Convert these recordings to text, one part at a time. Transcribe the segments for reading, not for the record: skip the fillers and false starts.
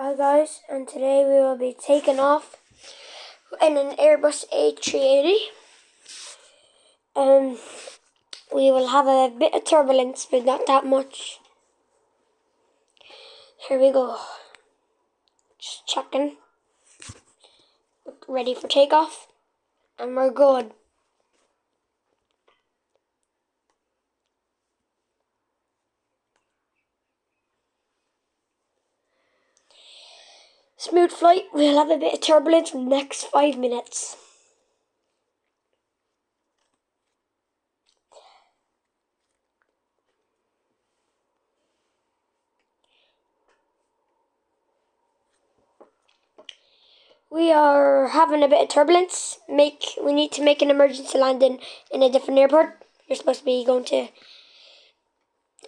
Hi guys, and today we will be taking off in an Airbus A380. We will have a bit of turbulence, but not that much. Here we go. Just checking. Ready for takeoff, and we're good. Smooth flight. We'll have a bit of turbulence in the next 5 minutes. We are having a bit of turbulence. We need to make an emergency landing in a different airport. We're supposed to be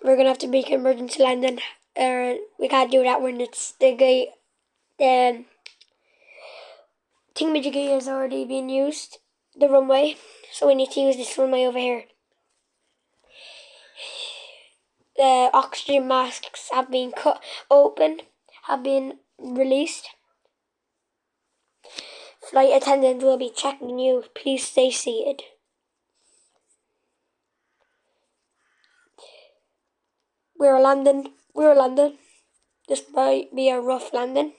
we're gonna have to make an emergency landing. We can't do that when it's the thingamajiggy has already been used, the runway, so we need to use this runway over here. The oxygen masks have been cut open, have been released. Flight attendant will be checking you. Please stay seated. We're landing. This might be a rough landing.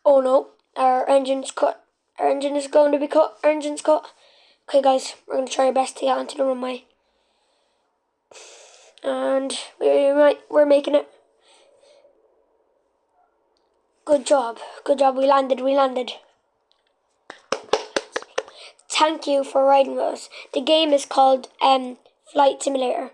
Oh no, our engine's cut. Our engine is going to be cut. Our engine's cut. Okay guys, we're going to try our best to get onto the runway. And we're making it. Good job, we landed. Thank you for riding with us. The game is called Flight Simulator.